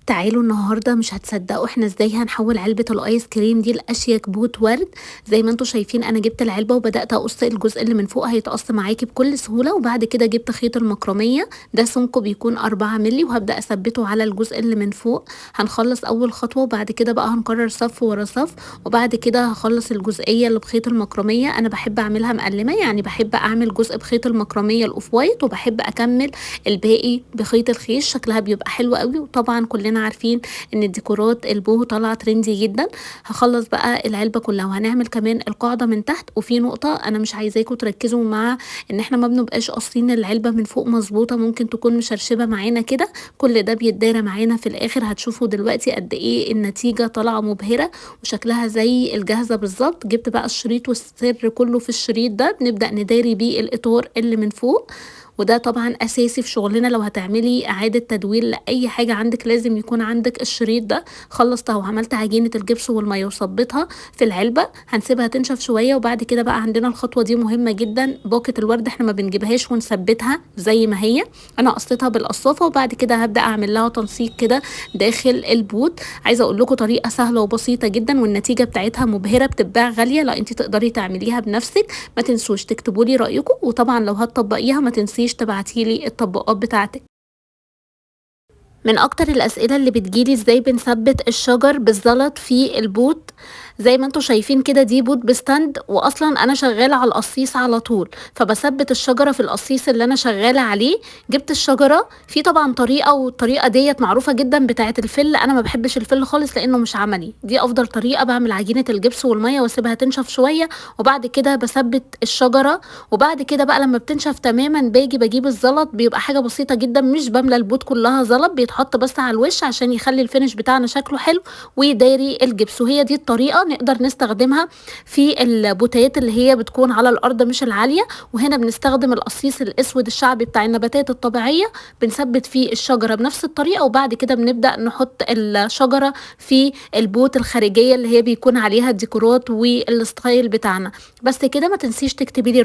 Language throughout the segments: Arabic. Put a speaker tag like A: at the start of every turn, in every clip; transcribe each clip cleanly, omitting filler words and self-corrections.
A: تعالوا النهارده مش هتصدقوا احنا ازاي هنحول علبة الايس كريم دي لاشيك بوت ورد. زي ما انتم شايفين انا جبت العلبة وبدأت اقص الجزء اللي من فوق هيتقص معاكي بكل سهولة، وبعد كده جبت خيط المكرمية ده سمكه بيكون 4 مللي وهبدأ اثبته على الجزء اللي من فوق. هنخلص اول خطوة وبعد كده بقى هنكرر صف ورا صف، وبعد كده هخلص الجزئية اللي بخيط المكرمية. انا بحب اعملها مقلمة، يعني بحب اعمل جزء بخيط المكرمية الاوف وايت وبحب اكمل الباقي بخيط الخيش، شكلها بيبقى حلو قوي. وطبعا كلنا عارفين ان الديكورات البوهو طالعه ترندي جدا. هخلص بقى العلبه كلها وهنعمل كمان القاعده من تحت. وفي نقطه انا مش عايزاكم تركزوا مع ان احنا ما بنبقاش قاصين العلبه من فوق مظبوطه، ممكن تكون مشرشبه معانا كده، كل ده بيتدارى معانا في الاخر. هتشوفوا دلوقتي قد ايه النتيجه طالعه مبهره وشكلها زي الجاهزه بالظبط. جبت بقى الشريط والسر كله في الشريط ده، بنبدا نداري بيه الاطار اللي من فوق، وده طبعا اساسي في شغلنا. لو هتعملي اعادة تدوير لاي حاجة عندك لازم يكون عندك الشريط ده. خلصتها وعملت عجينة الجبس والمية وصبيتها في العلبة، هنسيبها تنشف شوية. وبعد كده بقى عندنا الخطوة دي مهمة جدا، باقة الورد احنا ما بنجيبهاش ونثبتها زي ما هي. انا قصيتها بالقصافة وبعد كده هبدأ اعمل لها تنسيق كده داخل البوت. عايزة اقول لكم طريقة سهلة وبسيطة جدا والنتيجة بتاعتها مبهرة، بتتباع غالية. لا انت تقدري تعمليها بنفسك. ما تنسوش تكتبوا لي رأيكم، وطبعا لو هتطبقيها ما تنسيش تبعتيلي التطبيقات بتاعتك. من اكتر الاسئله اللي بتجيلي ازاي بنثبت الشجر بالزلط في البوت. زي ما انتم شايفين كده دي بوت بستاند، واصلا انا شغاله على القصيص على طول، فبثبت الشجره في القصيص اللي انا شغاله عليه. جبت الشجره في طبعا طريقه، والطريقه ديت معروفه جدا بتاعه الفل. انا ما بحبش الفل خالص لانه مش عملي. دي افضل طريقه، بعمل عجينه الجبس والميه واسيبها تنشف شويه وبعد كده بثبت الشجره. وبعد كده بقى لما بتنشف تماما باجي بجيب الزلط، بيبقى حاجه بسيطه جدا، مش بملى البوت كلها زلط، بيتحط بس على الوش عشان يخلي الفينش بتاعنا شكله حلو ويداري الجبس. وهي دي الطريقه نقدر نستخدمها في البوتات اللي هي بتكون على الارض مش العاليه. وهنا بنستخدم القصيص الاسود الشعبي بتاع النباتات الطبيعيه، بنثبت فيه الشجره بنفس الطريقه، وبعد كده بنبدا نحط الشجره في البوت الخارجيه اللي هي بيكون عليها الديكورات والستايل بتاعنا. بس كده ما تنسيش تكتبي لي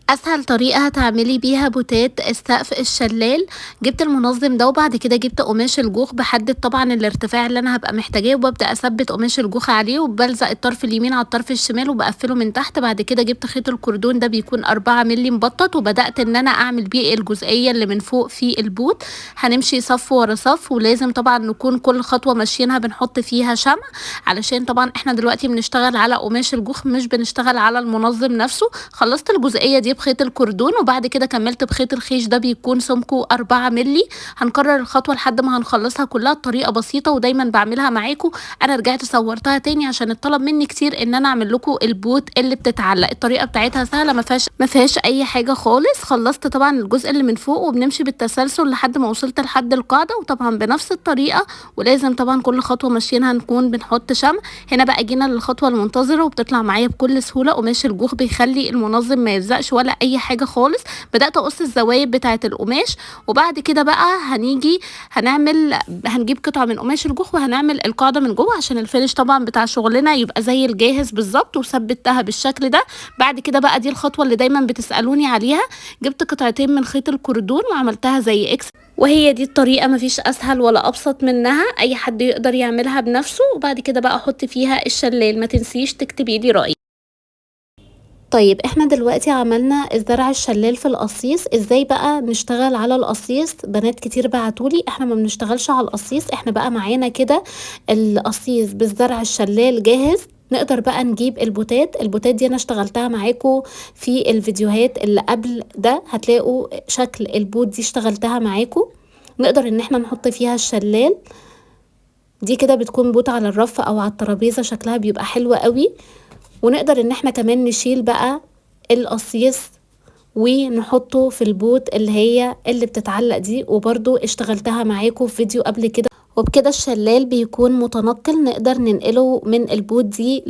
A: اسهل طريقه هتعملي بيها بوتات السقف الشلال. جبت المنظم ده وبعد كده جبت قماش الجوخ، بحدد طبعا الارتفاع اللي انا هبقى محتاجاه وببدا اثبت قماش الجوخ عليه، وبلزق الطرف اليمين على الطرف الشمال وبقفله من تحت. بعد كده جبت خيط الكردون ده بيكون 4 مللي مبطط، وبدات ان انا اعمل بيه الجزئيه اللي من فوق في البوت. هنمشي صف ورا صف، ولازم طبعا نكون كل خطوه ماشيينها بنحط فيها شمع، علشان طبعا احنا دلوقتي بنشتغل على قماش الجوخ مش بنشتغل على المنظم نفسه. خلصت الجزئيه دي بخيط الكردون وبعد كده كملت بخيط الخيش ده بيكون سمكه 4 مللي. هنكرر الخطوه لحد ما هنخلصها كلها. الطريقه بسيطه ودايما بعملها معاكم. انا رجعت صورتها تاني عشان الطلب مني كتير ان انا اعمل لكم البوت اللي بتتعلق. الطريقه بتاعتها سهله، ما فيهاش اي حاجه خالص. خلصت طبعا الجزء اللي من فوق وبنمشي بالتسلسل لحد ما وصلت لحد القاعده، وطبعا بنفس الطريقه. ولازم طبعا كل خطوه ماشيينها نكون بنحط شمع. هنا بقى جينا للخطوه المنتظره وبتطلع معايا بكل سهوله. قماش الجوخ بيخلي المنظم ما يلزقش ولا اي حاجه خالص. بدات اقص الزوايد بتاعه القماش، وبعد كده بقى هنجيب قطعه من قماش الجوخ وهنعمل القاعده من جوه عشان الفينش طبعا بتاع شغلنا يبقى زي الجاهز بالظبط. وثبتها بالشكل ده. بعد كده بقى دي الخطوه اللي دايما بتسالوني عليها، جبت قطعتين من خيط الكردون وعملتها زي اكس. وهي دي الطريقه، مفيش اسهل ولا ابسط منها، اي حد يقدر يعملها بنفسه. وبعد كده بقى احط فيها الشلال. ما تنسيش تكتبي لي رايك. طيب احنا دلوقتي عملنا الزرع الشلال في القصيص. ازاي بقى نشتغل على القصيص؟ بنات كتير بعتولي احنا ما بنشتغلش على القصيص، احنا بقى معانا كده القصيص بالزرع الشلال جاهز. نقدر بقى نجيب البوتات دي انا اشتغلتها معاكم في الفيديوهات اللي قبل ده، هتلاقوا شكل البوت دي اشتغلتها معاكم. نقدر ان احنا نحط فيها الشلال. دي كده بتكون بوت على الرف او على الترابيزه، شكلها بيبقى حلو قوي. ونقدر ان احنا كمان نشيل بقى القصيص ونحطه في البوت اللي بتتعلق دي، وبرضو اشتغلتها معاكم في فيديو قبل كده. وبكده الشلال بيكون متنقل، نقدر ننقله من البوت دي